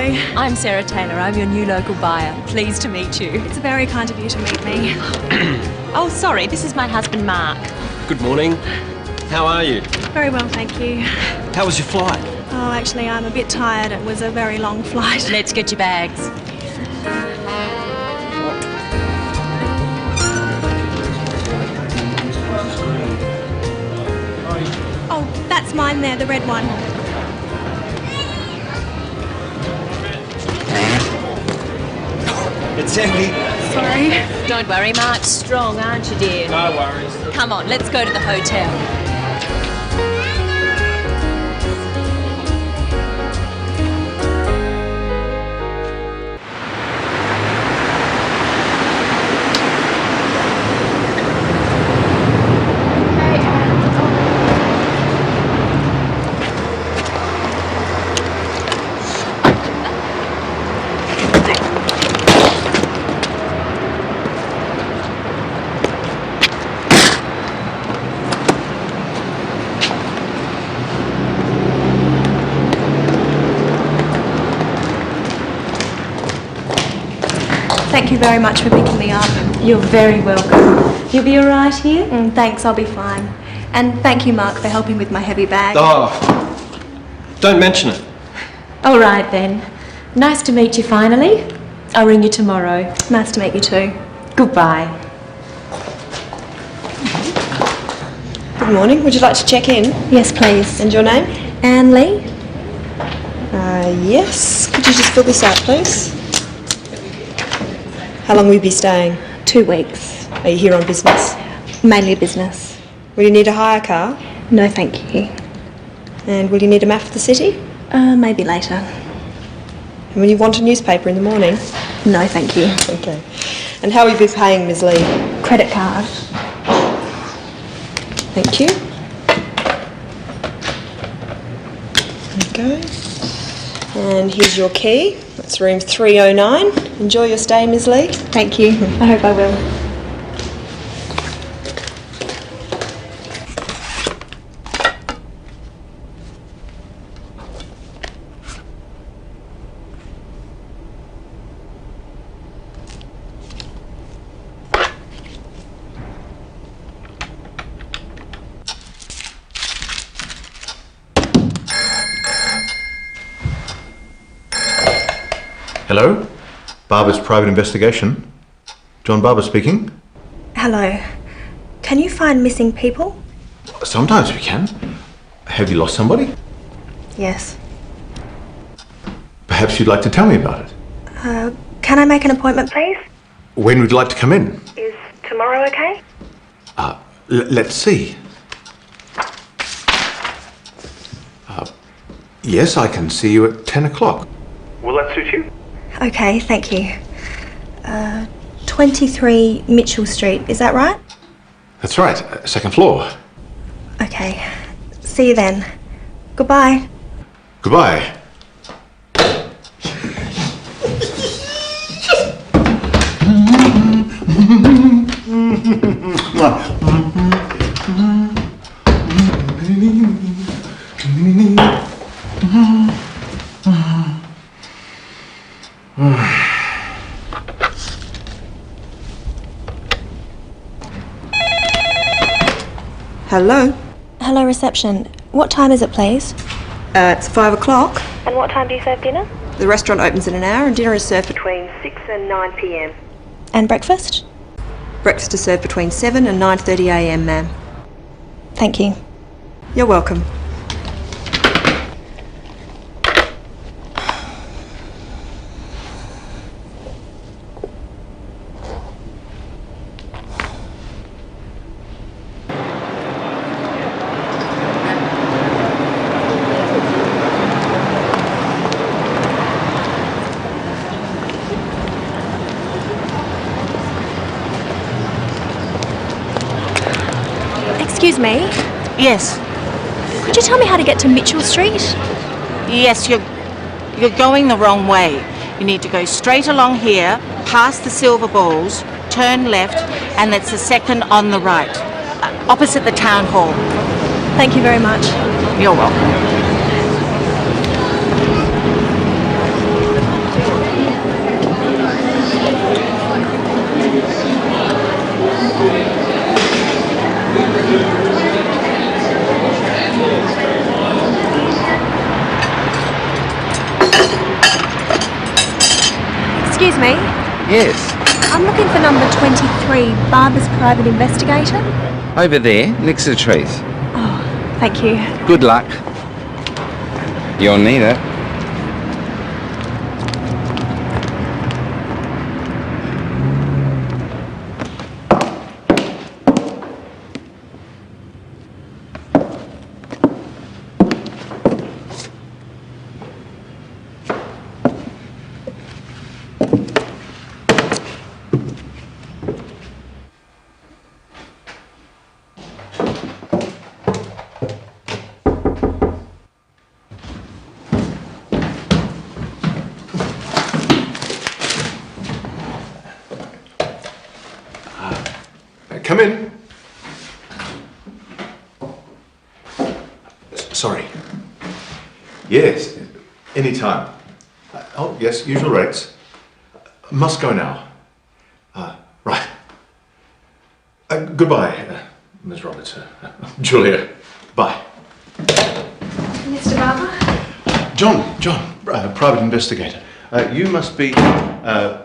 Hello. I'm Sarah Taylor. I'm your new local buyer. Pleased to meet you. It's very kind of you to meet me. Oh, sorry. This is my husband, Mark. Good morning. How are you? Very well, thank you. How was your flight? Oh, actually, I'm a bit tired. It was a very long flight. Let's get your bags. Oh, that's mine there, the red one. It's Andy. Sorry. Don't worry, Mark's strong, aren't you, dear? No worries. Come on, let's go to the hotel. Thank you very much for picking me up. You're very welcome. You'll be all right here? Thanks, I'll be fine. And thank you, Mark, for helping with my heavy bag. Oh, don't mention it. All right, then. Nice to meet you finally. I'll ring you tomorrow. Nice to meet you too. Goodbye. Good morning. Would you like to check in? Yes, please. And your name? Anne Lee? Yes. Could you just fill this out, please? How long will you be staying? 2 weeks. Are you here on business? Mainly business. Will you need a hire car? No, thank you. And will you need a map of the city? Maybe later. And will you want a newspaper in the morning? No, thank you. Okay. And how will you be paying, Ms. Lee? Credit card. Thank you. There you go. And here's your key. That's room 309. Enjoy your stay, Ms. Lee. Thank you. I hope I will. Hello? Barber's Private Investigation. John Barber speaking. Hello. Can you find missing people? Sometimes we can. Have you lost somebody? Yes. Perhaps you'd like to tell me about it. Can I make an appointment, please? When would you like to come in? Is tomorrow okay? Let's see. Yes, I can see you at 10 o'clock. Will that suit you? Okay, thank you. 23 Mitchell Street, is that right? That's right, second floor. Okay. See you then. Goodbye. Goodbye. Hello? Hello, reception. What time is it, please? It's 5 o'clock. And what time do you serve dinner? The restaurant opens in an hour and dinner is served between 6 and 9 p.m. And breakfast? Breakfast is served between 7 and 9:30 a.m, ma'am. Thank you. You're welcome. Excuse me. Yes. Could you tell me how to get to Mitchell Street? Yes, you're going the wrong way. You need to go straight along here, past the silver balls, turn left, and it's the second on the right, opposite the town hall. Thank you very much. You're welcome. Yes. I'm looking for number 23, Barbara's private investigator. Over there, next to the trees. Oh, thank you. Good luck. You'll need it. Come in. Sorry. Yes, any time. Oh, yes, usual rates. Must go now. Right. Goodbye, Ms. Roberts. Julia, bye. Mr. Barber? John, private investigator. You must be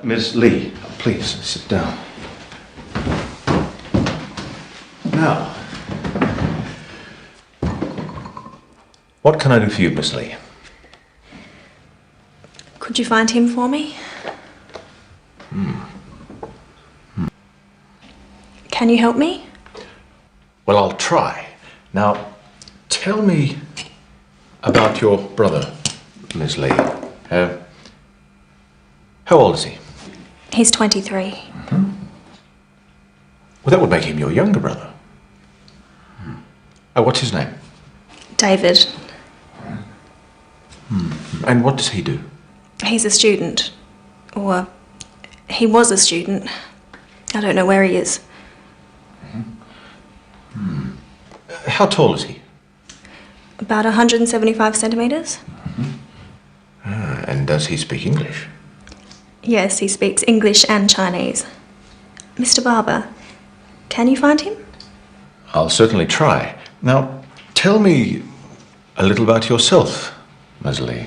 Ms. Lee. Please, sit down. Now, what can I do for you, Miss Lee? Could you find him for me? Can you help me? Well, I'll try. Now, tell me about your brother, Miss Lee. How old is he? He's 23. Well, that would make him your younger brother. What's his name? David. And what does he do? He's a student. Or he was a student. I don't know where he is. How tall is he? About 175 centimetres. And does he speak English? Yes, he speaks English and Chinese. Mr. Barber, can you find him? I'll certainly try. Now, tell me a little about yourself, Ms. Lee.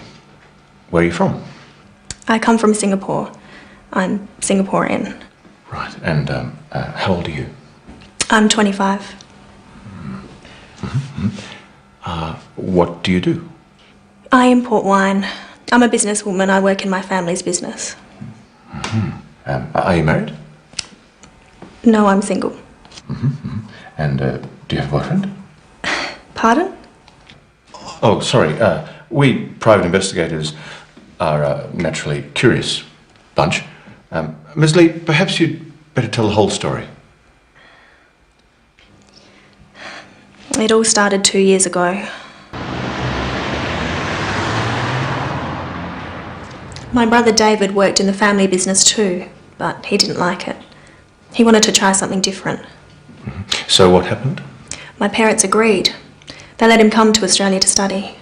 Where are you from? I come from Singapore. I'm Singaporean. Right, and how old are you? I'm 25. What do you do? I import wine. I'm a businesswoman. I work in my family's business. Are you married? No, I'm single. And do you have a boyfriend? Pardon? Oh, sorry. We private investigators are a naturally curious bunch. Ms. Lee, perhaps you'd better tell the whole story. It all started 2 years ago. My brother David worked in the family business too, but he didn't like it. He wanted to try something different. So what happened? My parents agreed. They let him come to Australia to study.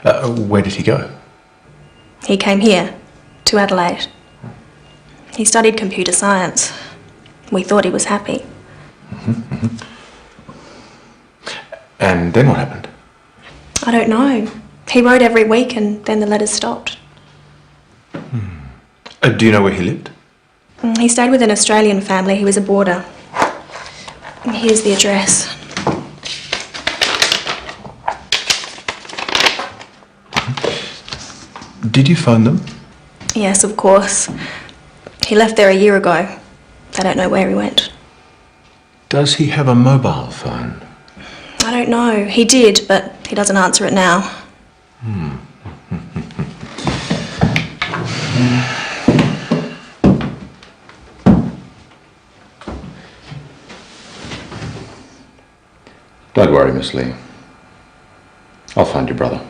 Where did he go? He came here, to Adelaide. He studied computer science. We thought he was happy. And then what happened? I don't know. He wrote every week and then the letters stopped. Do you know where he lived? He stayed with an Australian family. He was a boarder. Here's the address. Did you phone them? Yes, of course. He left there a year ago. They don't know where he went. Does he have a mobile phone? I don't know. He did, but he doesn't answer it now. Don't worry, Miss Lee. I'll find your brother.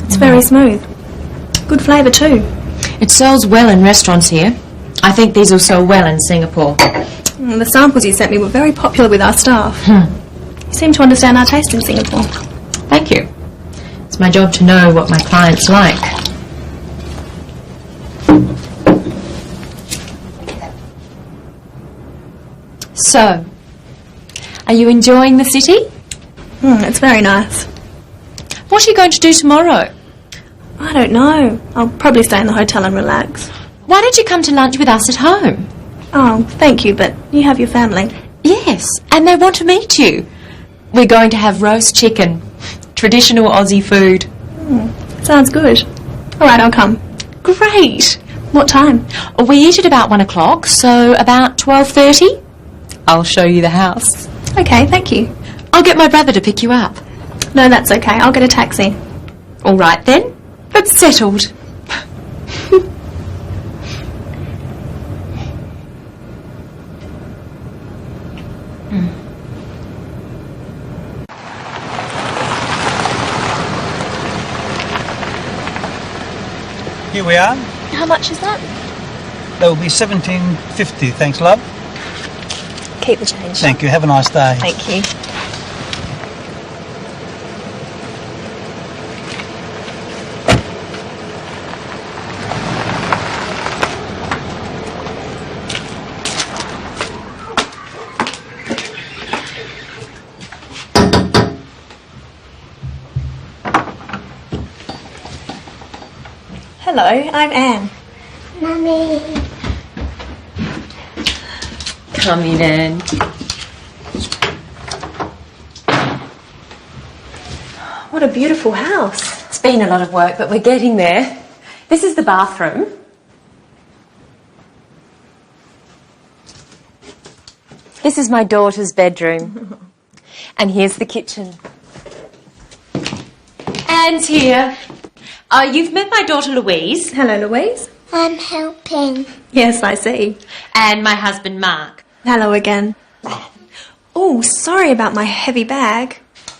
It's very smooth. Good flavour too. It sells well in restaurants here. I think these will sell well in Singapore. The samples you sent me were very popular with our staff. You seem to understand our taste in Singapore. Thank you. It's my job to know what my clients like. So, are you enjoying the city? It's very nice. What are you going to do tomorrow? I don't know. I'll probably stay in the hotel and relax. Why don't you come to lunch with us at home? Oh, thank you, but you have your family. Yes, and they want to meet you. We're going to have roast chicken. Traditional Aussie food. Sounds good. All right, I'll come. Great. What time? We eat at about 1 o'clock, so about 12:30. I'll show you the house. Okay, thank you. I'll get my brother to pick you up. No, that's okay. I'll get a taxi. All right then. It's settled. Here we are. How much is that? That will be $17.50, thanks, love. Keep the change. Thank you. Have a nice day. Thank you. Hello, I'm Anne. Mummy. Come in, Anne. What a beautiful house. It's been a lot of work, but we're getting there. This is the bathroom. This is my daughter's bedroom. And here's the kitchen. Anne's here. You've met my daughter Louise. Hello, Louise. I'm helping. Yes, I see. And my husband Mark. Hello again. Oh, sorry about my heavy bag.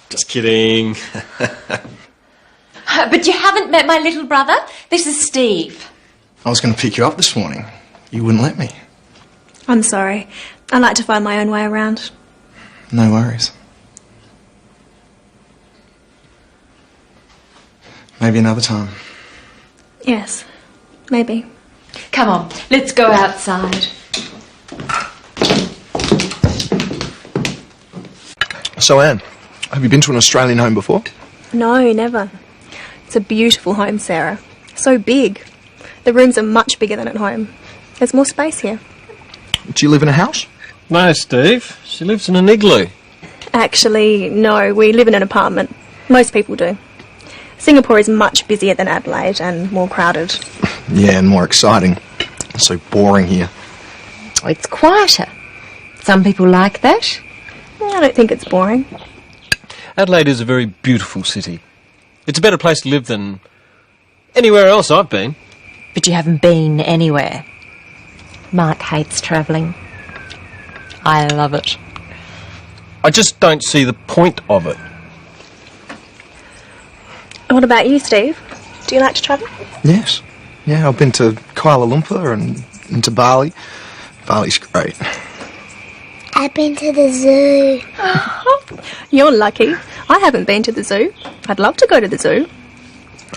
Just kidding. But you haven't met my little brother? This is Steve. I was going to pick you up this morning. You wouldn't let me. I'm sorry. I like to find my own way around. No worries. Maybe another time. Yes, maybe. Come on, let's go outside. So, Anne, have you been to an Australian home before? No, never. It's a beautiful home, Sarah. So big. The rooms are much bigger than at home. There's more space here. Do you live in a house? No, Steve. She lives in an igloo. Actually, no, we live in an apartment. Most people do. Singapore is much busier than Adelaide and more crowded. Yeah, and more exciting. It's so boring here. It's quieter. Some people like that. I don't think it's boring. Adelaide is a very beautiful city. It's a better place to live than anywhere else I've been. But you haven't been anywhere. Mark hates travelling. I love it. I just don't see the point of it. What about you, Steve? Do you like to travel? Yes. Yeah, I've been to Kuala Lumpur and to Bali. Bali's great. I've been to the zoo. You're lucky. I haven't been to the zoo. I'd love to go to the zoo.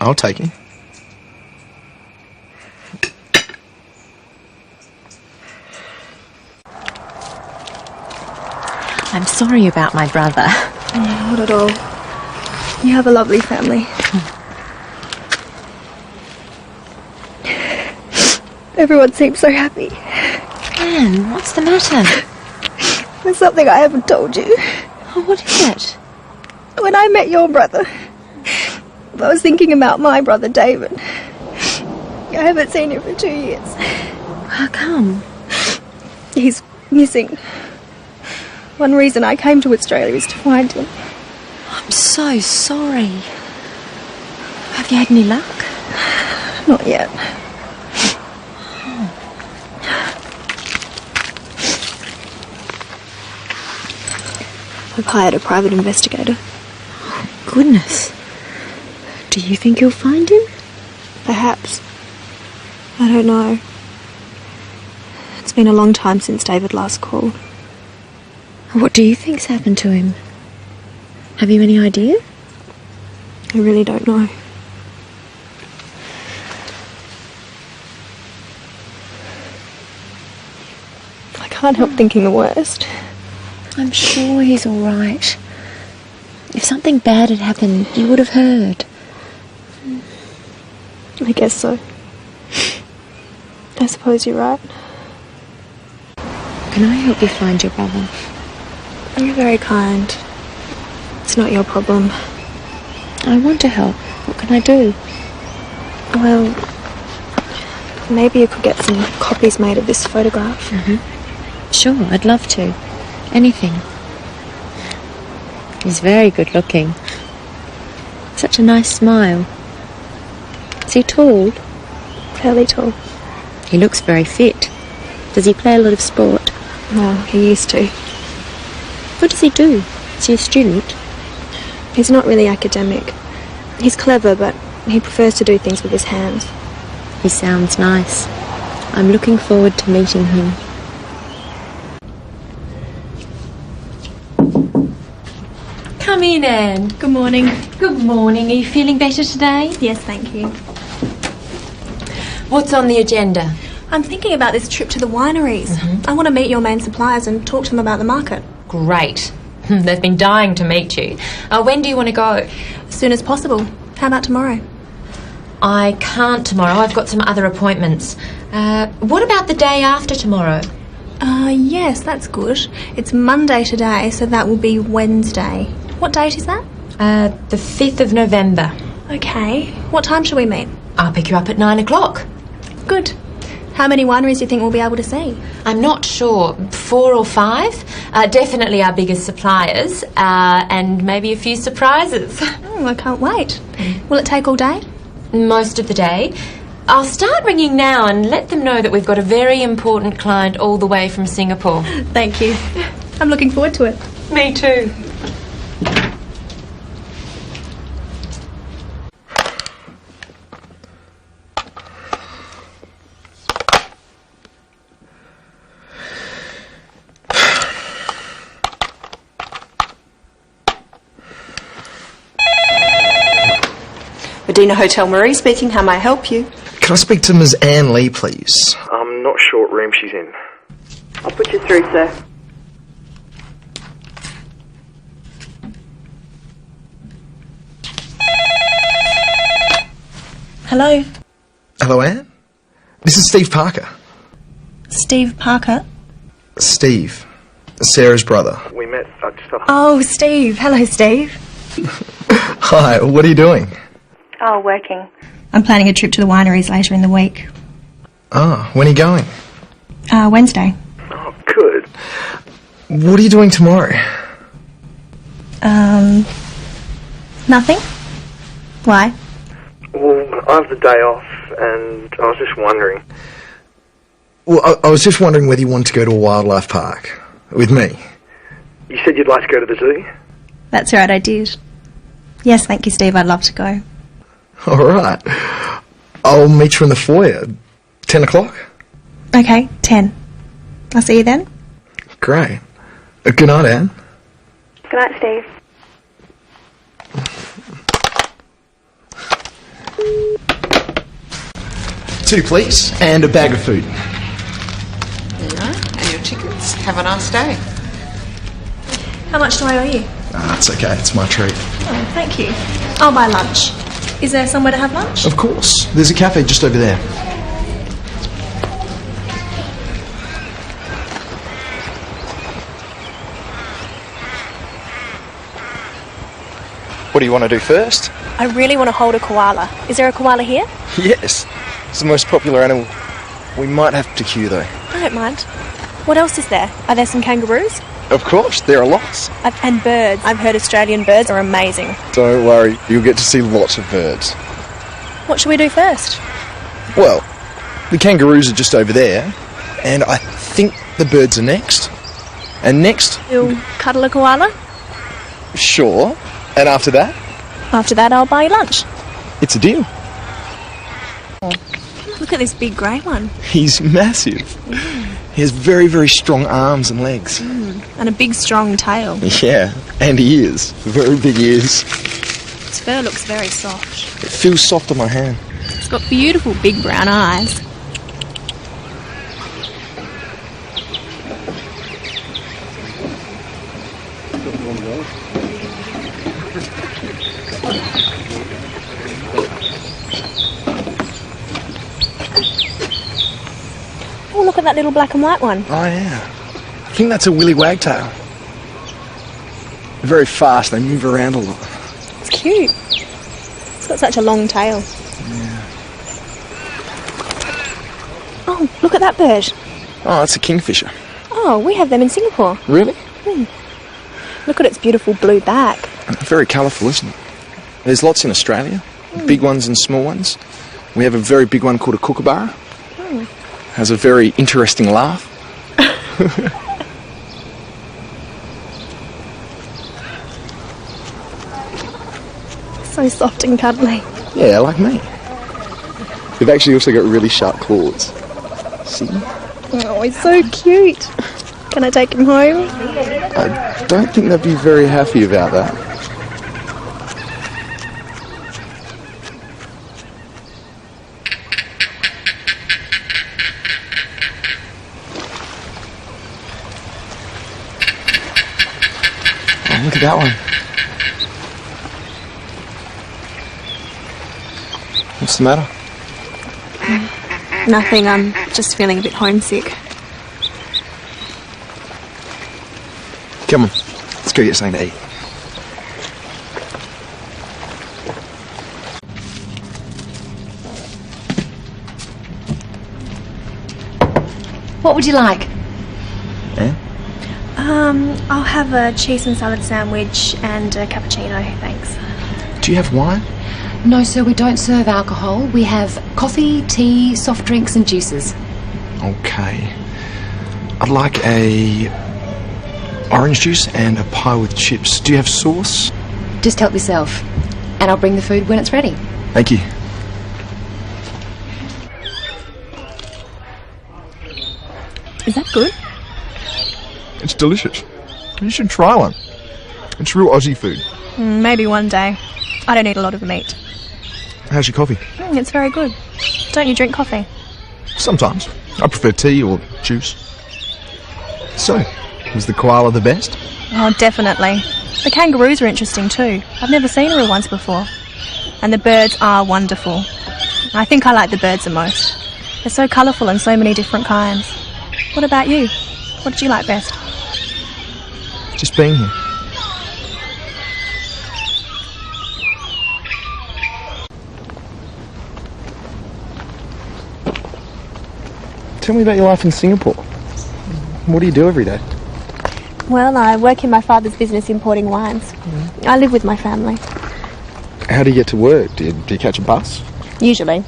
I'll take you. I'm sorry about my brother. Not at all. You have a lovely family. Everyone seems so happy. Anne, what's the matter? There's something I haven't told you. Oh, what is it? When I met your brother, I was thinking about my brother David. I haven't seen him for 2 years. How come? He's missing. One reason I came to Australia is to find him. I'm so sorry. Have you had any luck? Not yet. I've hired a private investigator. Goodness. Do you think you'll find him? Perhaps. I don't know. It's been a long time since David last called. What do you think's happened to him? Have you any idea? I really don't know. I can't help thinking the worst. I'm sure he's all right. If something bad had happened, you would have heard. I guess so. I suppose you're right. Can I help you find your brother? You're very kind. It's not your problem. I want to help. What can I do? Well, maybe you could get some copies made of this photograph. Sure, I'd love to. Anything. He's very good looking. Such a nice smile. Is he tall? Fairly tall. He looks very fit. Does he play a lot of sport? Well, he used to. What does he do? Is he a student? He's not really academic. He's clever, but he prefers to do things with his hands. He sounds nice. I'm looking forward to meeting him. Come in, Anne. Good morning. Good morning. Are you feeling better today? Yes, thank you. What's on the agenda? I'm thinking about this trip to the wineries. I want to meet your main suppliers and talk to them about the market. Great. They've been dying to meet you. When do you want to go? As soon as possible. How about tomorrow? I can't tomorrow. I've got some other appointments. What about the day after tomorrow? Yes, that's good. It's Monday today, so that will be Wednesday. What date is that? The 5th of November. Okay. What time shall we meet? I'll pick you up at 9 o'clock. Good. How many wineries do you think we'll be able to see? I'm not sure. 4 or 5. Definitely our biggest suppliers. And maybe a few surprises. Oh, I can't wait. Will it take all day? Most of the day. I'll start ringing now and let them know that we've got a very important client all the way from Singapore. Thank you. I'm looking forward to it. Me too. Medina Hotel Marie speaking. How may I help you? Can I speak to Ms. Anne Lee, please? I'm not sure what room she's in. I'll put you through, sir. Hello. Hello, Anne? This is Steve Parker. Steve Parker? Steve. Sarah's brother. We met Oh, Steve. Hello, Steve. Hi, what are you doing? Oh, working. I'm planning a trip to the wineries later in the week. Ah, when are you going? Wednesday. Oh, good. What are you doing tomorrow? Nothing? Why? Well, I have the day off, and I was just wondering. Well, I was just wondering whether you wanted to go to a wildlife park with me. You said you'd like to go to the zoo? That's right, I did. Yes, thank you, Steve. I'd love to go. All right. I'll meet you in the foyer. 10 o'clock? Okay, 10. I'll see you then. Great. Good night, Anne. Good night, Steve. Two, please, and a bag of food. There you are, and your tickets. Have a nice day. How much do I owe you? It's okay. It's my treat. Oh, thank you. I'll buy lunch. Is there somewhere to have lunch? Of course. There's a cafe just over there. What do you want to do first? I really want to hold a koala. Is there a koala here? Yes. It's the most popular animal. We might have to queue, though. I don't mind. What else is there? Are there some kangaroos? Of course, there are lots. And birds. I've heard Australian birds are amazing. Don't worry, you'll get to see lots of birds. What should we do first? Well, the kangaroos are just over there, and I think the birds are next. And next... You'll cuddle a koala? Sure. And after that? After that, I'll buy you lunch. It's a deal. Look at this big grey one. He's massive. He has very, very strong arms and legs. And a big, strong tail. Yeah, and ears. Very big ears. Its fur looks very soft. It feels soft on my hand. It's got beautiful big brown eyes. Oh, look at that little black and white one. Oh, yeah. I think that's a willy wagtail. They're very fast, they move around a lot. It's cute. It's got such a long tail. Yeah. Oh, look at that bird. Oh, that's a kingfisher. Oh, we have them in Singapore. Really? Look at its beautiful blue back. Very colourful, isn't it? There's lots in Australia, big ones and small ones. We have a very big one called a kookaburra. Has a very interesting laugh. So soft and cuddly. Yeah, like me. They've actually also got really sharp claws. See? Oh, he's so cute. Can I take him home? I don't think they'd be very happy about that. Oh, look at that one. What's the matter? Nothing, I'm just feeling a bit homesick. Come on, let's go get something to eat. What would you like? Eh? I'll have a cheese and salad sandwich and a cappuccino, thanks. Do you have wine? No, sir, we don't serve alcohol. We have coffee, tea, soft drinks and juices. Okay. I'd like a orange juice and a pie with chips. Do you have sauce? Just help yourself. And I'll bring the food when it's ready. Thank you. Is that good? It's delicious. You should try one. It's real Aussie food. Maybe one day. I don't eat a lot of meat. How's your coffee? It's very good. Don't you drink coffee? Sometimes. I prefer tea or juice. So, was the koala the best? Oh, definitely. The kangaroos are interesting too. I've never seen a real ones before. And the birds are wonderful. I think I like the birds the most. They're so colourful and so many different kinds. What about you? What did you like best? Just being here. Tell me about your life in Singapore. What do you do every day? Well, I work in my father's business importing wines. I live with my family. How do you get to work? Do you catch a bus? Usually.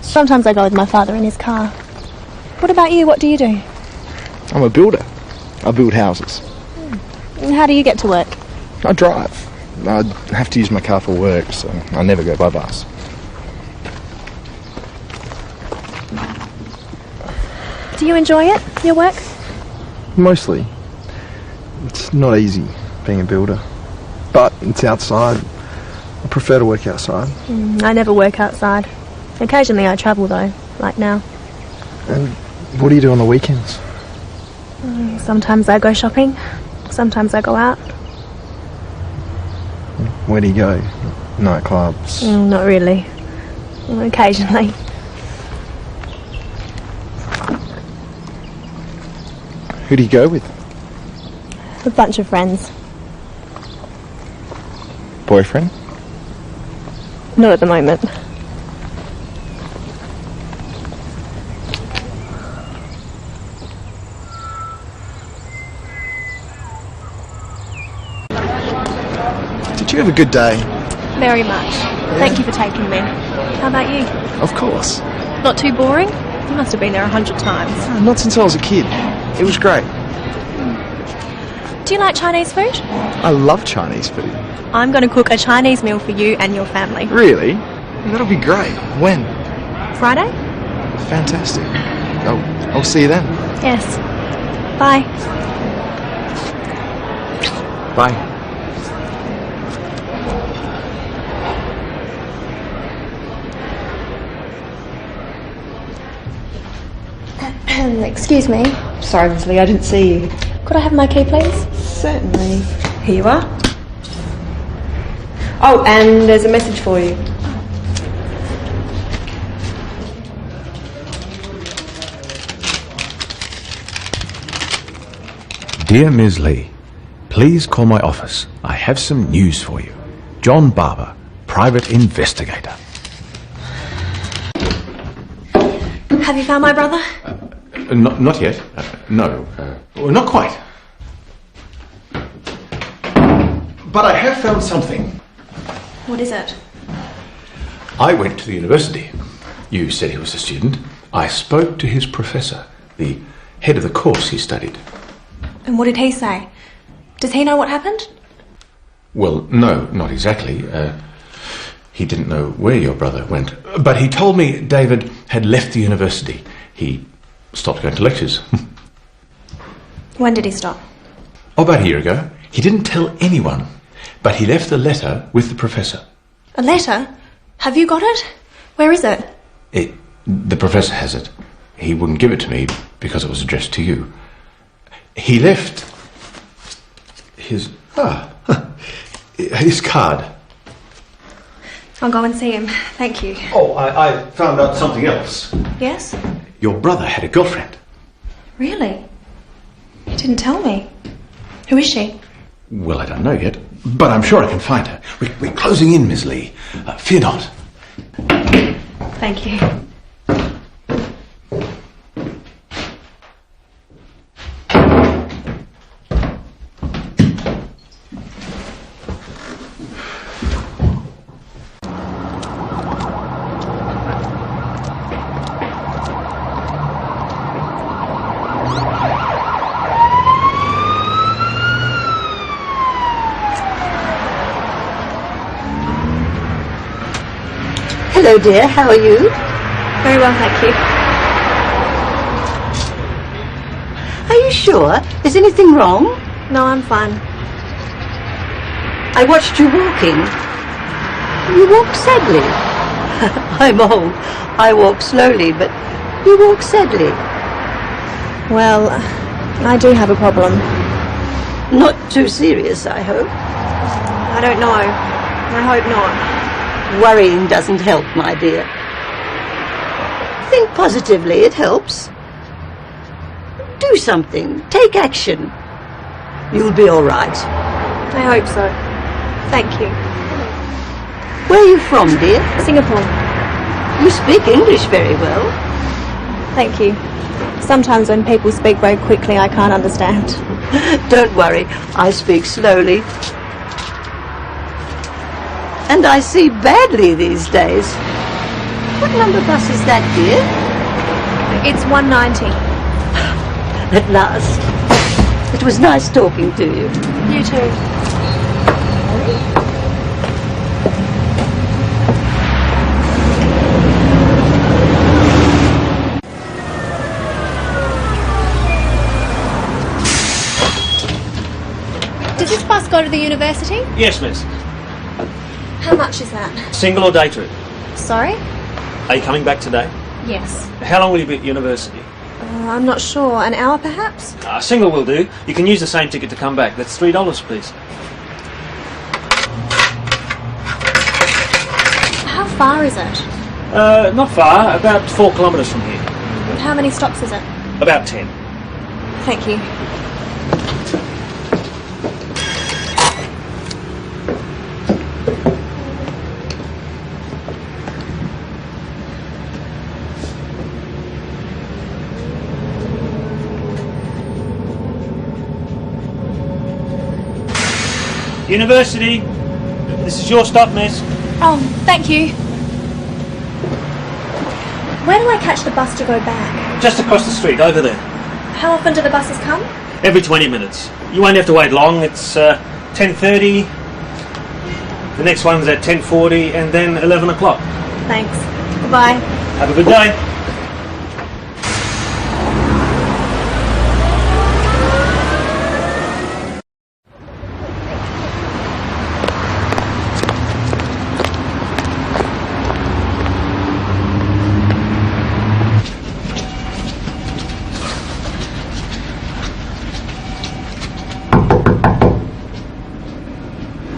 Sometimes I go with my father in his car. What about you? What do you do? I'm a builder. I build houses. How do you get to work? I drive. I have to use my car for work, so I never go by bus. Do you enjoy it, your work? Mostly. It's not easy being a builder, but it's outside. I prefer to work outside. I never work outside. Occasionally I travel though, like now. And what do you do on the weekends? Sometimes I go shopping, sometimes I go out. Where do you go? Nightclubs? Not really. Occasionally. Who do you go with? A bunch of friends. Boyfriend? Not at the moment. Did you have a good day? Very much. Thank you for taking me. How about you? Of course. Not too boring? You must have been there 100 times. Not since I was a kid. It was great. Do you like Chinese food? I love Chinese food. I'm going to cook a Chinese meal for you and your family. Really? That'll be great. When? Friday? Fantastic. I'll see you then. Yes. Bye. Bye. Excuse me. Sorry, Miss Lee, I didn't see you. Could I have my key, please? Certainly. Here you are. Oh, and there's a message for you. Dear Ms. Lee, please call my office. I have some news for you. John Barber, private investigator. Have you found my brother? Not yet. No. Well, not quite. But I have found something. What is it? I went to the university. You said he was a student. I spoke to his professor, the head of the course he studied. And what did he say? Does he know what happened? Well, no, not exactly. He didn't know where your brother went. But he told me David had left the university. He stopped going to lectures. When did he stop? Oh, about a year ago. He didn't tell anyone, but he left a letter with the professor. A letter? Have you got it? Where is it? The professor has it. He wouldn't give it to me because it was addressed to you. He left his card. I'll go and see him. Thank you. Oh, I found out something else. Yes? Your brother had a girlfriend. Really? You didn't tell me. Who is she? Well, I don't know yet, but I'm sure I can find her. We're closing in, Miss Lee. Fear not. Thank you. Hello, dear. How are you? Very well, thank you. Are you sure? Is anything wrong? No, I'm fine. I watched you walking. You walk sadly. I'm old. I walk slowly, but you walk sadly. Well, I do have a problem. Not too serious, I hope. I don't know. I hope not. Worrying doesn't help, my dear. Think positively, it helps. Do something. Take action. You'll be all right. I hope so. Thank you. Where are you from, dear? Singapore. You speak English very well. Thank you. Sometimes when people speak very quickly, I can't understand. Don't worry. I speak slowly. And I see badly these days. What number bus is that, dear? It's 190. At last. It was nice talking to you. You too. Does this bus go to the university? Yes, miss. How much is that? Single or day trip? Sorry? Are you coming back today? Yes. How long will you be at university? I'm not sure. An hour, perhaps? Single will do. You can use the same ticket to come back. That's $3, please. How far is it? Not far. About 4 kilometres from here. How many stops is it? About 10. Thank you. University. This is your stop, miss. Oh, thank you. Where do I catch the bus to go back? Just across the street, over there. How often do the buses come? Every 20 minutes. You won't have to wait long. It's 10:30. The next one's at 10:40 and then 11 o'clock. Thanks. Goodbye. Have a good day.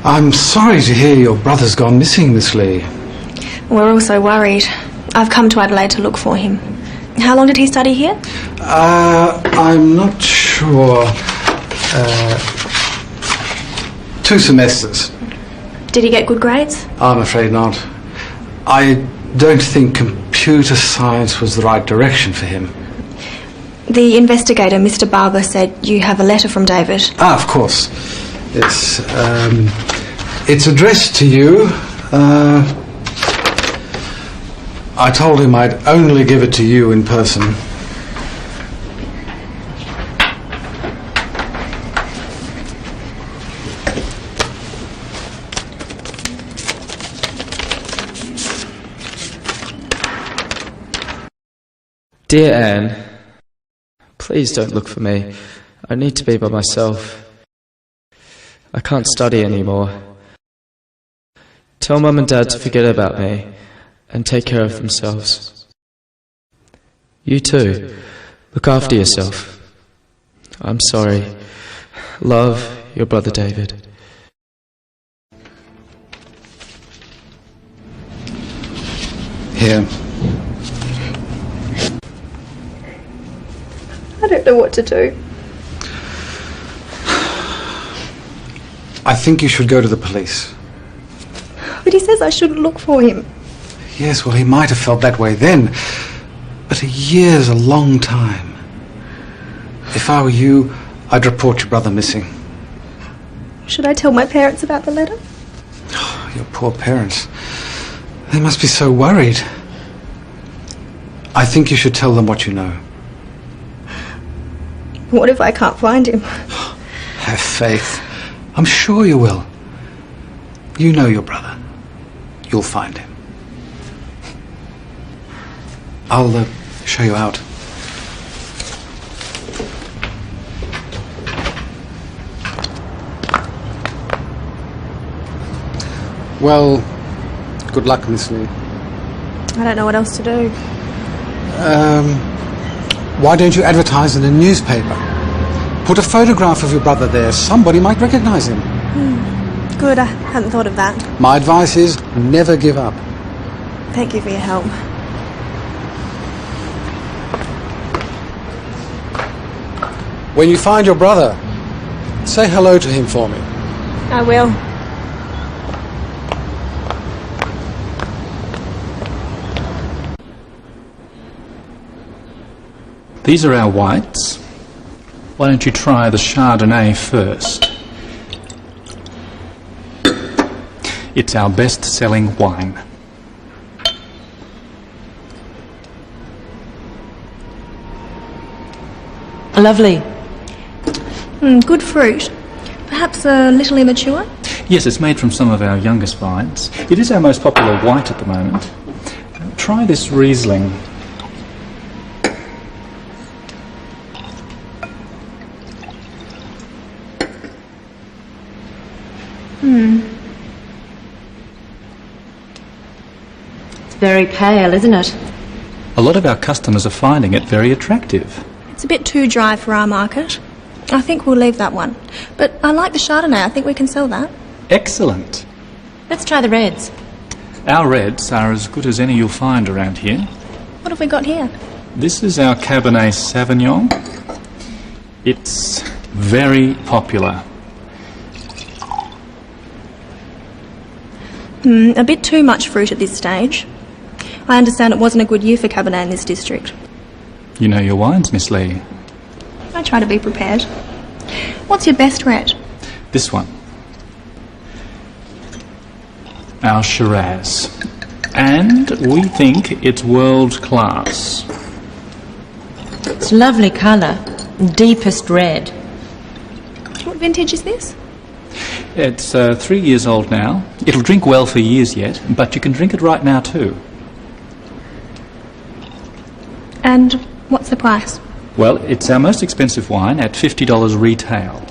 I'm sorry to hear your brother's gone missing, Miss Lee. We're all so worried. I've come to Adelaide to look for him. How long did he study here? I'm not sure. 2 semesters. Did he get good grades? I'm afraid not. I don't think computer science was the right direction for him. The investigator, Mr. Barber, said you have a letter from David. Ah, of course. It's addressed to you. I told him I'd only give it to you in person. Dear Anne, please don't look for me. I need to be by myself. I can't study anymore. Tell Mum and Dad to forget about me and take care of themselves. You too. Look after yourself. I'm sorry. Love, your brother David. Here. I don't know what to do. I think you should go to the police. But he says I shouldn't look for him. Yes, well, he might have felt that way then, but a year's a long time. If I were you, I'd report your brother missing. Should I tell my parents about the letter? Oh, your poor parents. They must be so worried. I think you should tell them what you know. What if I can't find him? Have faith. I'm sure you will. You know your brother. You'll find him. I'll show you out. Well, good luck, Miss Lee. I don't know what else to do. Why don't you advertise in a newspaper? Put a photograph of your brother there. Somebody might recognize him. Good, I hadn't thought of that. My advice is never give up. Thank you for your help. When you find your brother, say hello to him for me. I will. These are our whites. Why don't you try the Chardonnay first? It's our best-selling wine. Lovely. Good fruit. Perhaps a little immature? Yes, it's made from some of our youngest vines. It is our most popular white at the moment. Try this Riesling. It's very pale, isn't it? A lot of our customers are finding it very attractive. It's a bit too dry for our market. I think we'll leave that one. But I like the Chardonnay. I think we can sell that. Excellent. Let's try the reds. Our reds are as good as any you'll find around here. What have we got here? This is our Cabernet Sauvignon. It's very popular. A bit too much fruit at this stage. I understand it wasn't a good year for Cabernet in this district. You know your wines, Miss Lee. I try to be prepared. What's your best red? This one. Our Shiraz. And we think it's world class. It's lovely colour. Deepest red. What vintage is this? It's 3 years old now. It'll drink well for years yet, but you can drink it right now too. And what's the price? Well, it's our most expensive wine at $50 retail.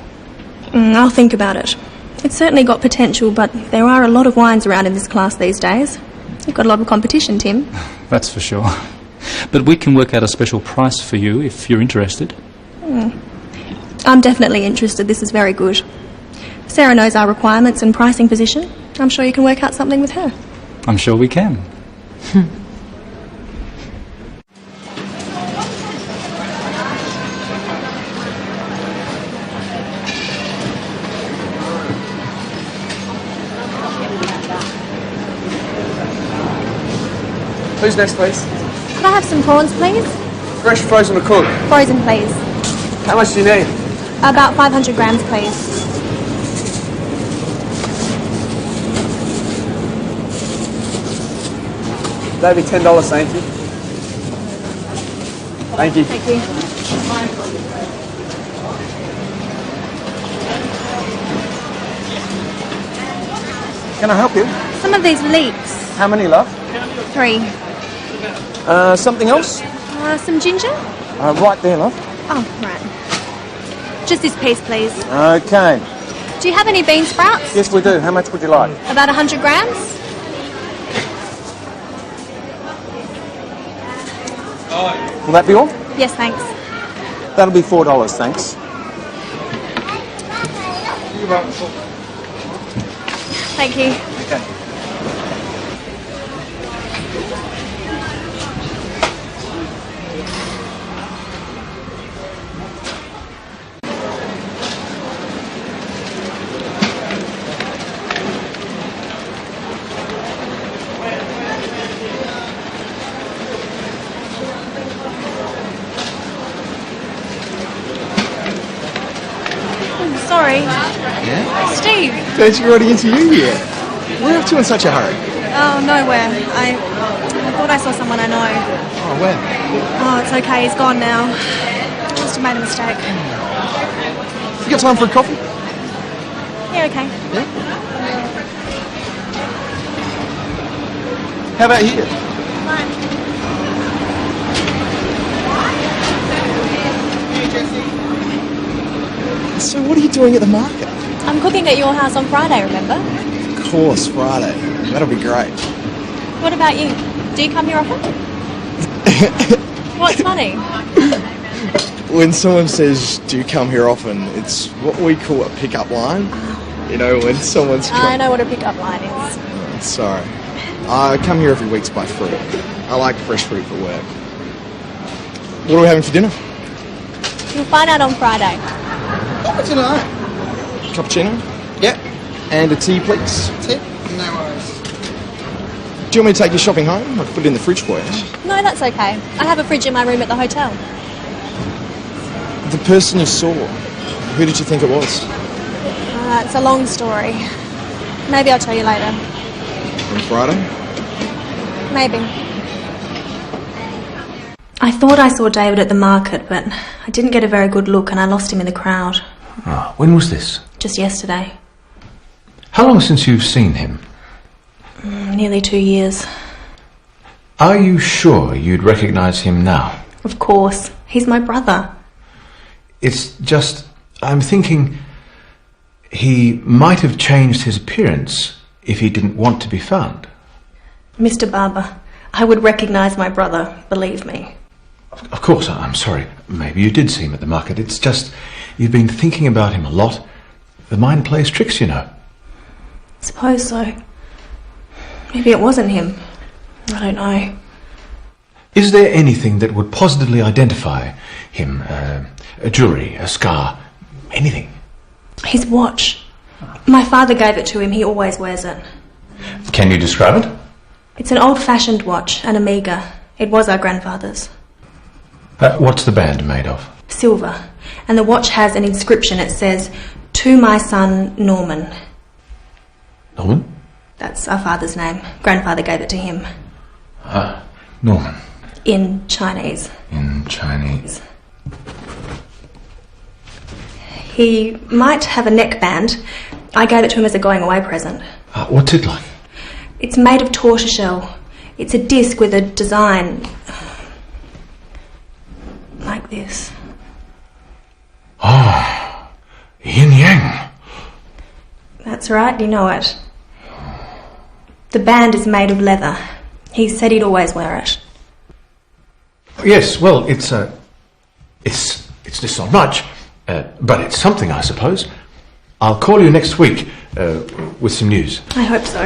I'll think about it. It's certainly got potential, but there are a lot of wines around in this class these days. You've got a lot of competition, Tim. That's for sure. But we can work out a special price for you if you're interested. I'm definitely interested. This is very good. Sarah knows our requirements and pricing position. I'm sure you can work out something with her. I'm sure we can. Who's next, please? Could I have some prawns, please? Fresh, frozen or cooked? Frozen, please. How much do you need? About 500 grams, please. That'd be $10, thank you. Thank you. Thank you. Can I help you? Some of these leeks. How many, love? 3. Something else? Some ginger? Right there, love. Oh, right. Just this piece, please. Okay. Do you have any bean sprouts? Yes, we do. How much would you like? About 100 grams? Will that be all? Yes, thanks. That'll be $4, thanks. Thank you. Okay. Sorry. Yeah? Steve. Don't you already into you yet? Where up to in such a hurry? Oh, nowhere. I thought I saw someone I know. Oh, where? Oh, it's okay. He's gone now. I must have made a mistake. You got time for a coffee? Yeah, okay. Yeah? How about here? So what are you doing at the market? I'm cooking at your house on Friday, remember? Of course, Friday. That'll be great. What about you? Do you come here often? What's funny? When someone says, do you come here often, it's what we call a pick-up line. You know, when someone's... I know what a pickup line is. Sorry. I come here every week to buy fruit. I like fresh fruit for work. What are we having for dinner? You'll find out on Friday. Oh, tonight. Cappuccino? Yep. And a tea, please. Tea? No worries. Do you want me to take you shopping home? I can put it in the fridge for you. No, that's okay. I have a fridge in my room at the hotel. The person you saw, who did you think it was? It's a long story. Maybe I'll tell you later. On Friday? Maybe. I thought I saw David at the market, but I didn't get a very good look and I lost him in the crowd. Oh, when was this? Just yesterday. How long since you've seen him? Nearly 2 years. Are you sure you'd recognise him now? Of course. He's my brother. It's just, I'm thinking he might have changed his appearance if he didn't want to be found. Mr. Barber, I would recognise my brother, believe me. Of course, I'm sorry. Maybe you did see him at the market. It's just, you've been thinking about him a lot. The mind plays tricks, you know. Suppose so. Maybe it wasn't him. I don't know. Is there anything that would positively identify him? A jewellery, a scar, anything? His watch. My father gave it to him. He always wears it. Can you describe it? It's an old-fashioned watch, an Omega. It was our grandfather's. What's the band made of? Silver. And the watch has an inscription. It says, "To my son, Norman." Norman? That's our father's name. Grandfather gave it to him. Norman. In Chinese. In Chinese. He might have a neckband. I gave it to him as a going-away present. What's it like? It's made of tortoiseshell. It's a disc with a design like this. Ah, yin yang. That's right, you know it. The band is made of leather. He said he'd always wear it. Yes, well, it's just not much, but it's something, I suppose. I'll call you next week with some news. I hope so.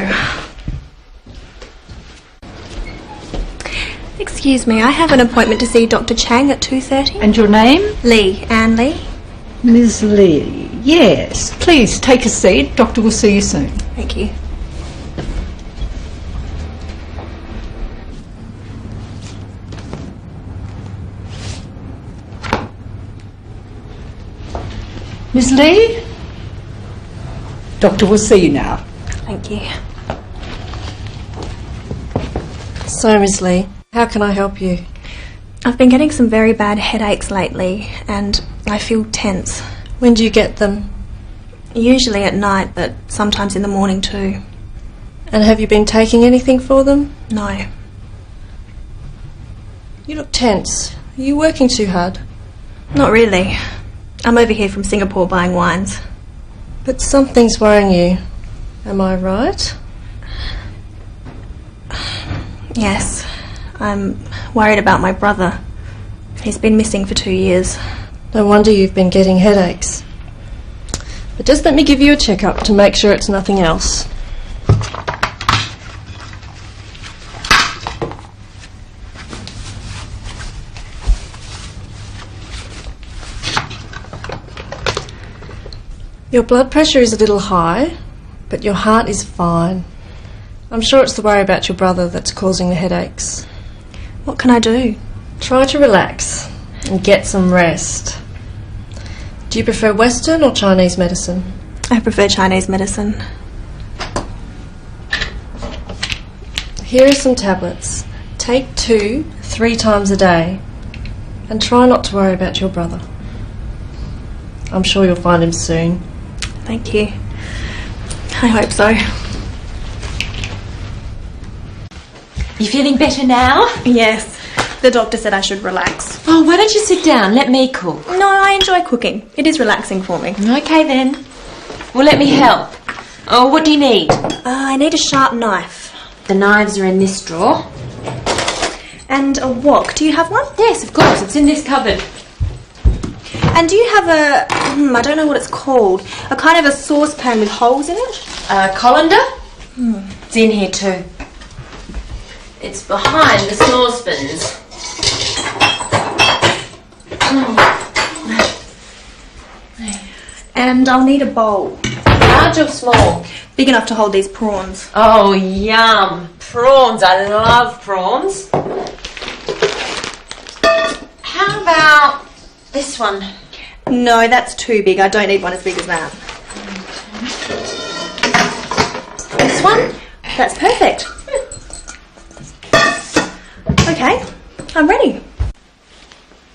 Excuse me, I have an appointment to see Dr. Chang at 2:30. And your name? Lee, Anne Lee. Ms. Lee. Yes. Please take a seat. Doctor will see you soon. Thank you. Ms. Lee? Doctor will see you now. Thank you. So, Ms. Lee, how can I help you? I've been getting some very bad headaches lately, and I feel tense. When do you get them? Usually at night, but sometimes in the morning too. And have you been taking anything for them? No. You look tense. Are you working too hard? Not really. I'm over here from Singapore buying wines. But something's worrying you. Am I right? Yes. I'm worried about my brother. He's been missing for 2 years. No wonder you've been getting headaches. But just let me give you a checkup to make sure it's nothing else. Your blood pressure is a little high, but your heart is fine. I'm sure it's the worry about your brother that's causing the headaches. What can I do? Try to relax and get some rest. Do you prefer Western or Chinese medicine? I prefer Chinese medicine. Here are some tablets. Take 2 3 times a day. And try not to worry about your brother. I'm sure you'll find him soon. Thank you. I hope so. You feeling better now? Yes. The doctor said I should relax. Oh, why don't you sit down? Let me cook. No, I enjoy cooking. It is relaxing for me. Okay then. Well, let me help. Oh, what do you need? I need a sharp knife. The knives are in this drawer. And a wok. Do you have one? Yes, of course. It's in this cupboard. And do you have a, I don't know what it's called, a kind of a saucepan with holes in it? A colander? It's in here too. It's behind the saucepans. And I'll need a bowl. Large or small? Big enough to hold these prawns. Oh, yum. Prawns. I love prawns. How about this one? No, that's too big. I don't need one as big as that. This one? That's perfect. Okay, I'm ready.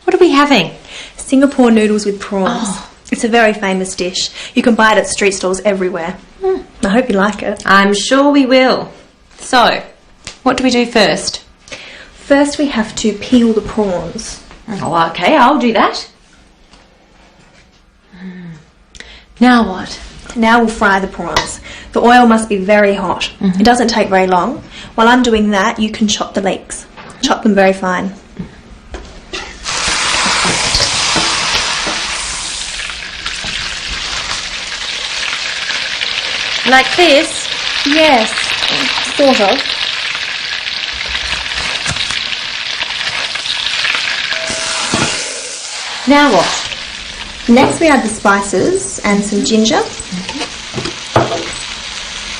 What are we having? Singapore noodles with prawns. Oh. It's a very famous dish. You can buy it at street stalls everywhere. I hope you like it. I'm sure we will. So, what do we do first? First we have to peel the prawns. Oh, okay, I'll do that. Now what? Now we'll fry the prawns. The oil must be very hot. It doesn't take very long. While I'm doing that, you can chop the leeks. Chop them very fine. Like this? Yes, sort of. Now what? Next we add the spices and some ginger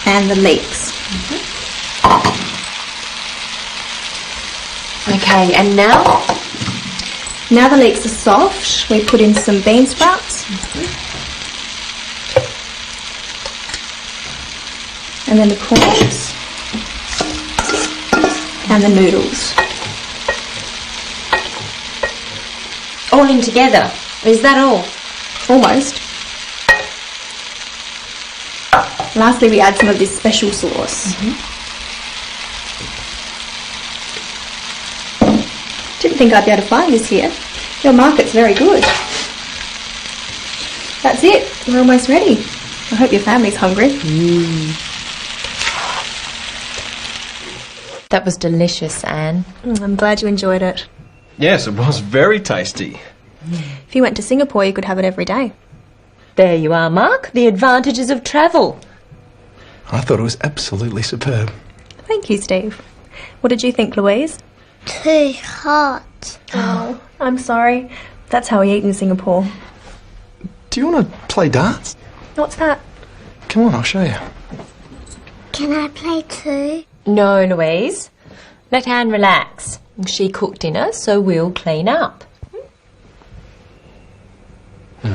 and the leeks. Okay, and now? Now the leeks are soft, we put in some bean sprouts. And then the prawns. And the noodles. All in together. Is that all? Almost. Lastly, we add some of this special sauce. Didn't think I'd be able to find this here. Your market's very good. That's it. We're almost ready. I hope your family's hungry. That was delicious, Anne. I'm glad you enjoyed it. Yes, it was very tasty. If you went to Singapore, you could have it every day. There you are, Mark. The advantages of travel. I thought it was absolutely superb. Thank you, Steve. What did you think, Louise? Too hot. Oh, I'm sorry. That's how we eat in Singapore. Do you want to play darts? What's that? Come on, I'll show you. Can I play too? No, Louise. Let Anne relax. She cooked dinner, so we'll clean up. You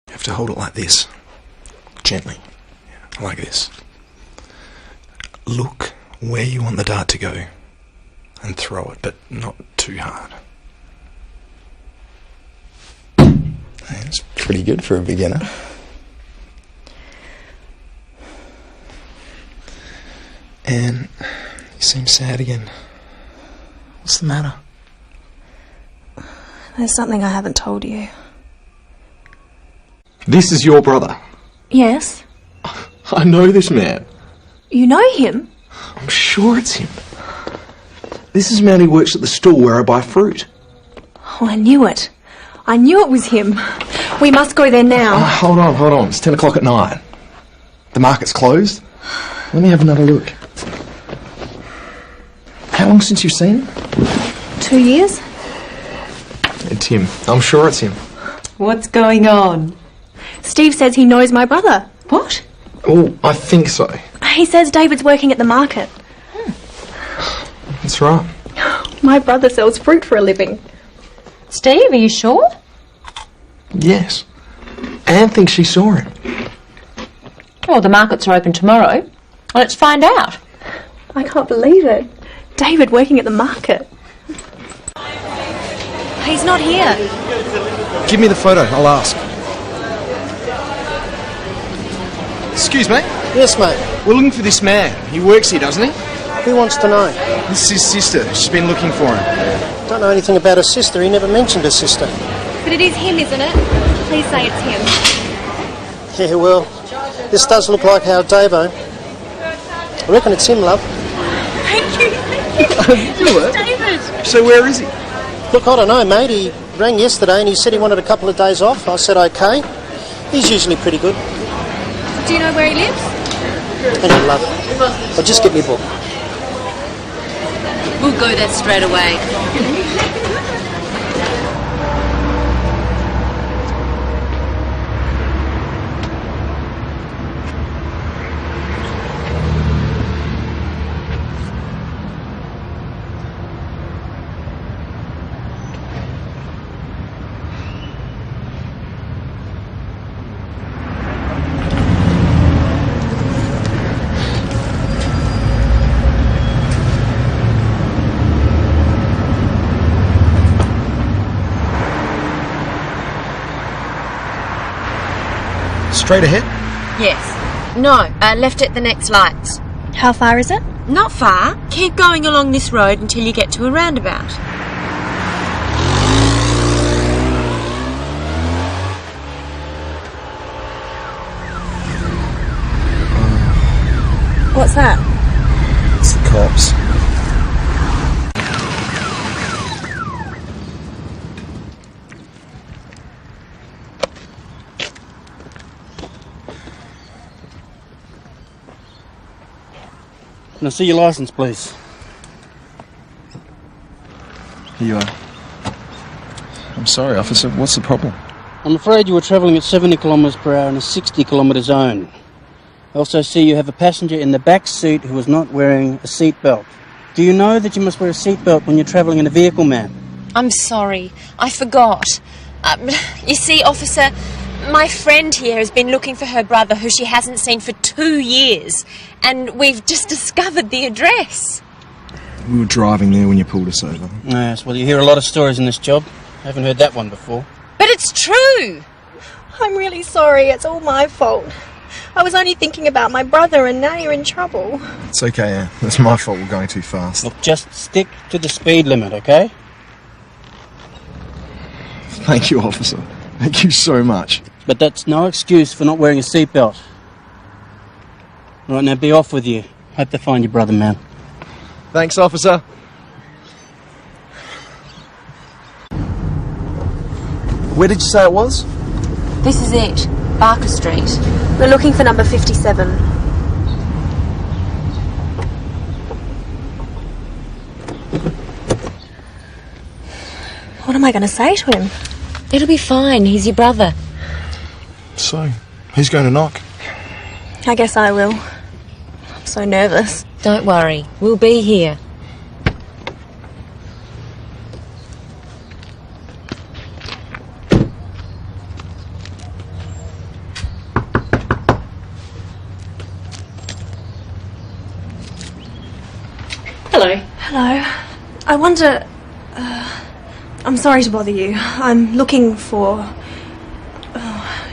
have to hold it like this. Gently. Like this. Look where you want the dart to go and throw it, but not too hard. That's pretty good for a beginner. And you seem sad again. What's the matter? There's something I haven't told you. This is your brother. Yes? I know this man. You know him? I'm sure it's him. This is a man who works at the store where I buy fruit. Oh, I knew it. I knew it was him. We must go there now. Hold on. It's 10 o'clock at night. The market's closed. Let me have another look. How long since you've seen him? 2 years? It's him. I'm sure it's him. What's going on? Steve says he knows my brother. What? Oh, I think so. He says David's working at the market. That's right. My brother sells fruit for a living. Steve, are you sure? Yes. Anne thinks she saw him. Well, the markets are open tomorrow. Let's find out. I can't believe it. David working at the market. He's not here. Give me the photo, I'll ask. Excuse me? Yes, mate. We're looking for this man. He works here, doesn't he? Who wants to know? This is his sister. She's been looking for him. Don't know anything about her sister. He never mentioned her sister. But it is him, isn't it? Please say it's him. Yeah, well, this does look like our Davo. I reckon it's him, love. Thank you. David. So where is he? Look, I don't know, mate. He rang yesterday and he said he wanted a couple of days off. I said okay. He's usually pretty good. Do you know where he lives? Hang on, love. I'll just get me book. We'll go there straight away. Straight ahead? Yes. No, left at the next lights. How far is it? Not far. Keep going along this road until you get to a roundabout. What's that? It's the cops. Can I see your licence, please? Here you are. I'm sorry, officer. What's the problem? I'm afraid you were travelling at 70 kilometres per hour in a 60 kilometre zone. I also see you have a passenger in the back seat who was not wearing a seatbelt. Do you know that you must wear a seatbelt when you're travelling in a vehicle, ma'am? I'm sorry. I forgot. You see, officer, my friend here has been looking for her brother who she hasn't seen for 2 years. And we've just discovered the address. We were driving there when you pulled us over. Yes, well, you hear a lot of stories in this job. I haven't heard that one before. But it's true! I'm really sorry. It's all my fault. I was only thinking about my brother and now you're in trouble. It's okay, Anne. It's my fault we're going too fast. Look, just stick to the speed limit, okay? Thank you, officer. Thank you so much. But that's no excuse for not wearing a seatbelt. Right, now be off with you. Hope to find your brother, man. Thanks, officer. Where did you say it was? This is it. Barker Street. We're looking for number 57. What am I going to say to him? It'll be fine. He's your brother. So, who's going to knock? I guess I will. I'm so nervous. Don't worry. We'll be here. Hello. Hello. I wonder... I'm sorry to bother you. I'm looking for...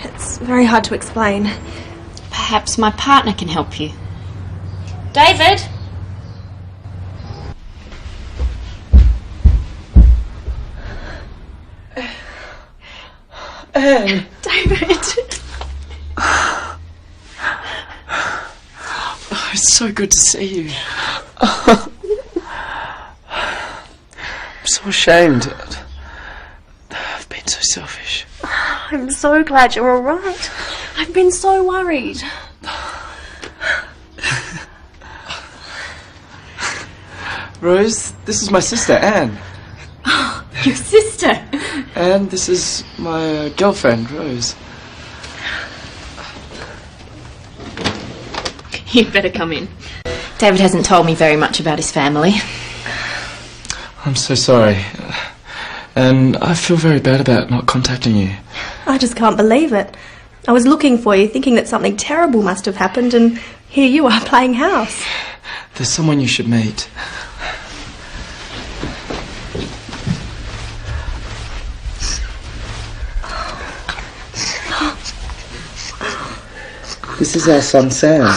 it's very hard to explain. Perhaps my partner can help you. David? Anne! David! Oh, it's so good to see you. I'm so ashamed. I've been so selfish. I'm so glad you're alright. I've been so worried. Rose, this is my sister, Anne. Oh, your sister? And this is my girlfriend, Rose. You'd better come in. David hasn't told me very much about his family. I'm so sorry. And I feel very bad about not contacting you. I just can't believe it. I was looking for you, thinking that something terrible must have happened, and here you are playing house. There's someone you should meet. This is our son, Sam.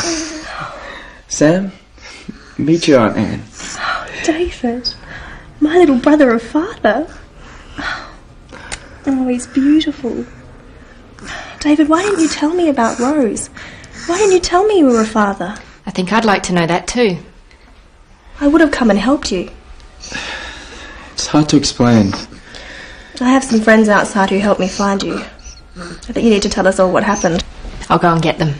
Sam, meet your Aunt Anne. Oh, David, my little brother of father. Oh, he's beautiful. David, why didn't you tell me about Rose? Why didn't you tell me you were a father? I think I'd like to know that too. I would have come and helped you. It's hard to explain. I have some friends outside who helped me find you. I think you need to tell us all what happened. I'll go and get them.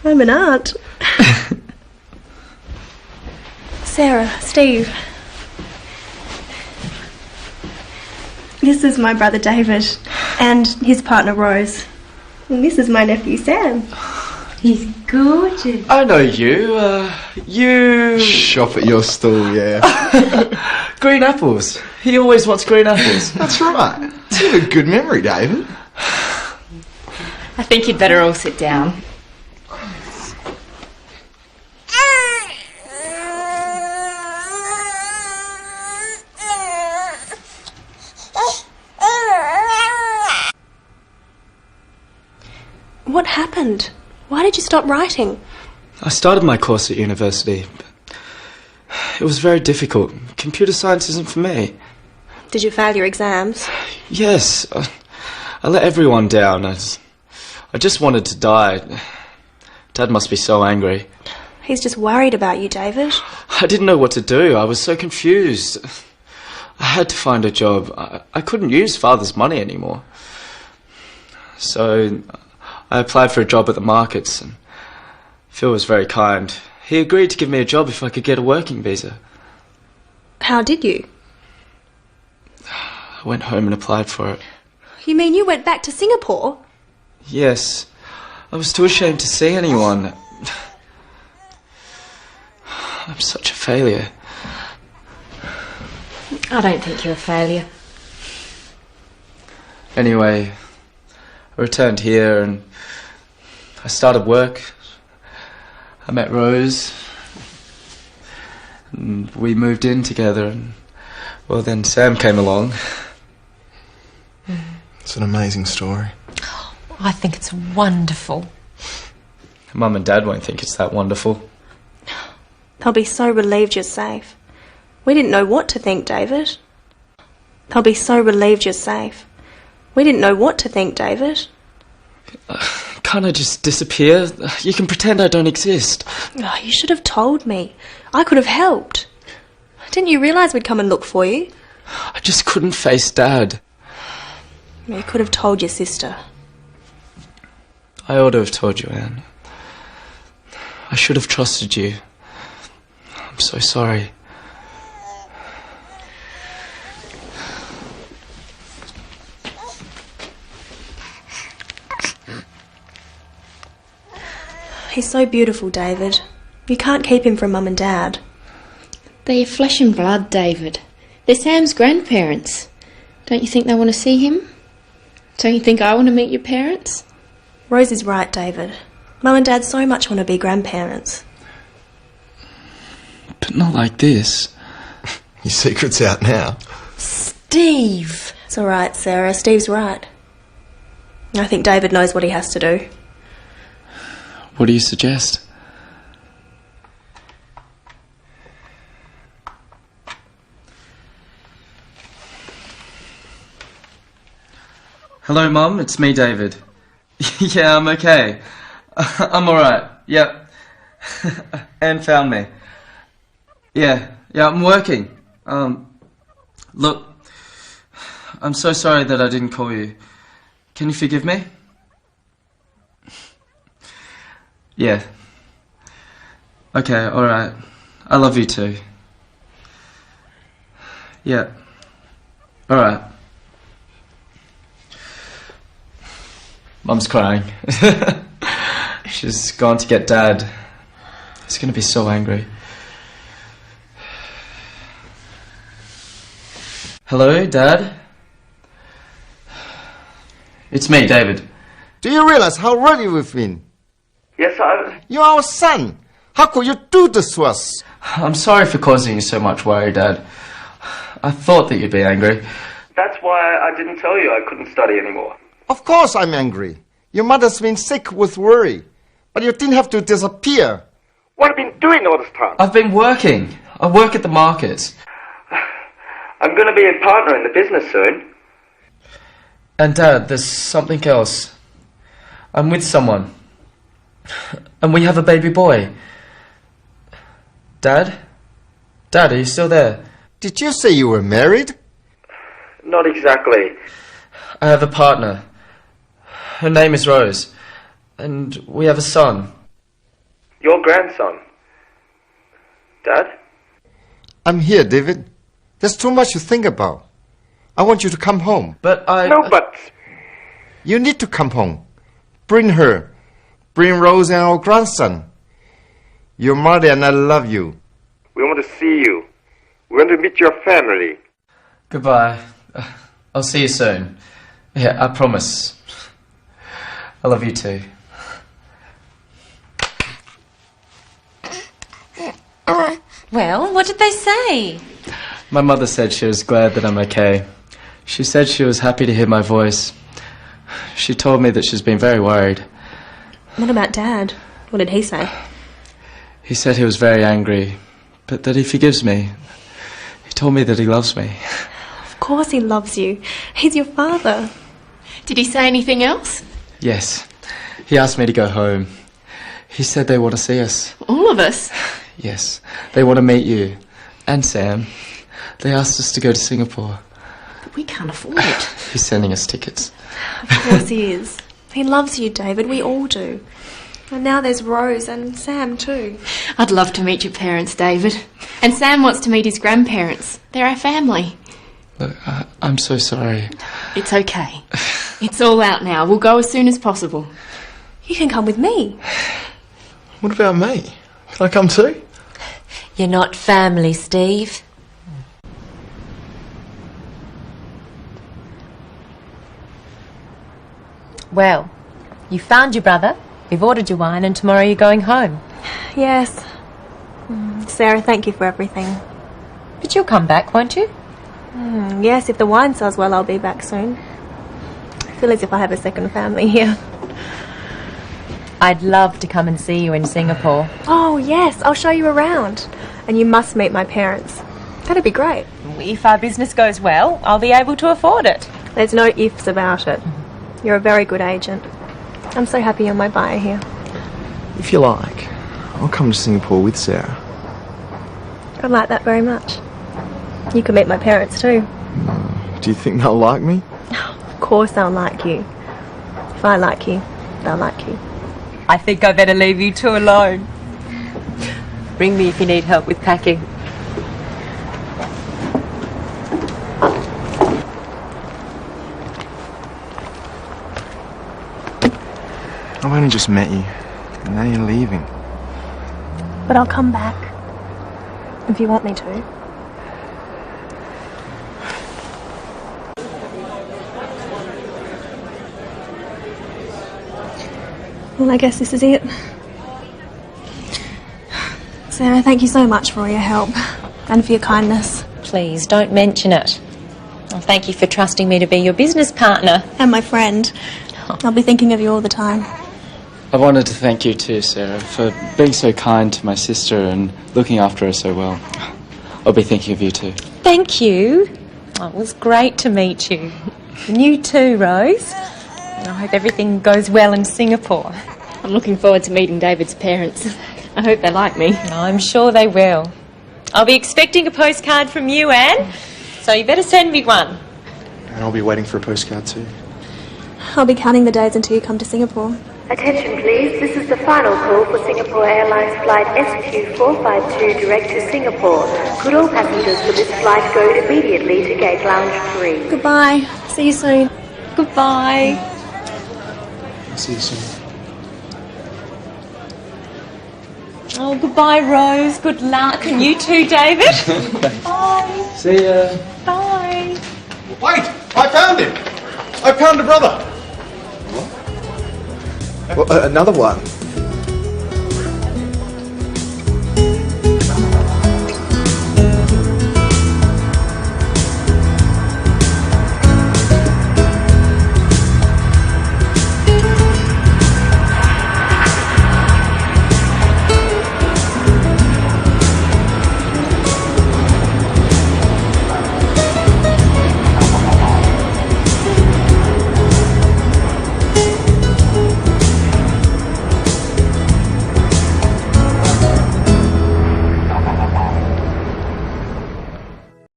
I'm an aunt. Sarah, Steve. This is my brother David and his partner Rose. And this is my nephew Sam. He's gorgeous. I know you. You... Shop at your stall, yeah. Green apples. He always wants green apples. That's right. You have a good memory, David. I think you'd better all sit down. What happened? Why did you stop writing? I started my course at university, but it was very difficult. Computer science isn't for me. Did you fail your exams? Yes, I let everyone down. I just wanted to die. Dad must be so angry. He's just worried about you, David. I didn't know what to do. I was so confused. I had to find a job. I couldn't use Father's money anymore. So I applied for a job at the markets, and Phil was very kind. He agreed to give me a job if I could get a working visa. How did you? I went home and applied for it. You mean you went back to Singapore? Yes. I was too ashamed to see anyone. I'm such a failure. I don't think you're a failure. Anyway, I returned here and I started work. I met Rose. And we moved in together, and well, then Sam came along. It's an amazing story. I think it's wonderful. Mum and Dad won't think it's that wonderful. They'll be so relieved you're safe. We didn't know what to think, David. They'll be so relieved you're safe. We didn't know what to think, David. can't I just disappear? You can pretend I don't exist. Oh, you should have told me. I could have helped. Didn't you realise we'd come and look for you? I just couldn't face Dad. You could have told your sister. I ought to have told you, Anne. I should have trusted you. I'm so sorry. He's so beautiful, David. You can't keep him from Mum and Dad. They're flesh and blood, David. They're Sam's grandparents. Don't you think they want to see him? Don't you think I want to meet your parents? Rose is right, David. Mum and Dad so much want to be grandparents. But not like this. Your secret's out now. Steve! It's all right, Sarah. Steve's right. I think David knows what he has to do. What do you suggest? Hello, Mum. It's me, David. Yeah, I'm okay. I'm alright. Yep. Anne found me. Yeah, I'm working. Look, I'm so sorry that I didn't call you. Can you forgive me? Yeah. Okay, alright. I love you too. Yeah. Alright. Mum's crying. She's gone to get Dad. He's going to be so angry. Hello, Dad? It's me, David. Do you realize how ready we've been? Yes, You're our son. How could you do this to us? I'm sorry for causing you so much worry, Dad. I thought that you'd be angry. That's why I didn't tell you I couldn't study anymore. Of course I'm angry. Your mother's been sick with worry. But you didn't have to disappear. What have you been doing all this time? I've been working. I work at the market. I'm going to be a partner in the business soon. And Dad, there's something else. I'm with someone. And we have a baby boy. Dad? Dad, are you still there? Did you say you were married? Not exactly. I have a partner. Her name is Rose. And we have a son. Your grandson. Dad? I'm here, David. There's too much to think about. I want you to come home. But No, but... You need to come home. Bring her. Bring Rose and our grandson. Your mother and I love you. We want to see you. We want to meet your family. Goodbye. I'll see you soon. Yeah, I promise. I love you too. Well, what did they say? My mother said she was glad that I'm okay. She said she was happy to hear my voice. She told me that she's been very worried. What about Dad? What did he say? He said he was very angry, but that he forgives me. He told me that he loves me. Of course he loves you. He's your father. Did he say anything else? Yes. He asked me to go home. He said they want to see us. All of us? Yes. They want to meet you. And Sam. They asked us to go to Singapore. But we can't afford it. He's sending us tickets. Of course he is. He loves you, David. We all do. And now there's Rose and Sam too. I'd love to meet your parents, David. And Sam wants to meet his grandparents. They're our family. Look, I'm so sorry. It's okay. It's all out now. We'll go as soon as possible. You can come with me. What about me? Can I come too? You're not family, Steve. Well, you found your brother, we've ordered your wine, and tomorrow you're going home. Yes. Sarah, thank you for everything. But you'll come back, won't you? Yes, if the wine sells well, I'll be back soon. I feel as if I have a second family here. I'd love to come and see you in Singapore. Oh, yes, I'll show you around. And you must meet my parents. That'd be great. If our business goes well, I'll be able to afford it. There's no ifs about it. You're a very good agent. I'm so happy you're my buyer here. If you like, I'll come to Singapore with Sarah. I'd like that very much. You can meet my parents too. Do you think they'll like me? Of course they'll like you. If I like you, they'll like you. I think I better leave you two alone. Ring me if you need help with packing. I've only just met you, and now you're leaving. But I'll come back. If you want me to. Well, I guess this is it. Sarah, thank you so much for all your help and for your kindness. Please, don't mention it. Well, thank you for trusting me to be your business partner. And my friend. I'll be thinking of you all the time. I wanted to thank you too, Sarah, for being so kind to my sister and looking after her so well. I'll be thinking of you too. Thank you. Oh, it was great to meet you. And you too, Rose. And I hope everything goes well in Singapore. I'm looking forward to meeting David's parents. I hope they like me. I'm sure they will. I'll be expecting a postcard from you, Anne. So you better send me one. And I'll be waiting for a postcard too. I'll be counting the days until you come to Singapore. Attention please, this is the final call for Singapore Airlines flight SQ452 direct to Singapore. Could all passengers for this flight go immediately to gate lounge 3? Goodbye. See you soon. Goodbye. See you soon. Oh, goodbye, Rose. Good luck. And you too, David. Bye. See ya. Bye. Wait! I found him! I found a brother! Well, another one.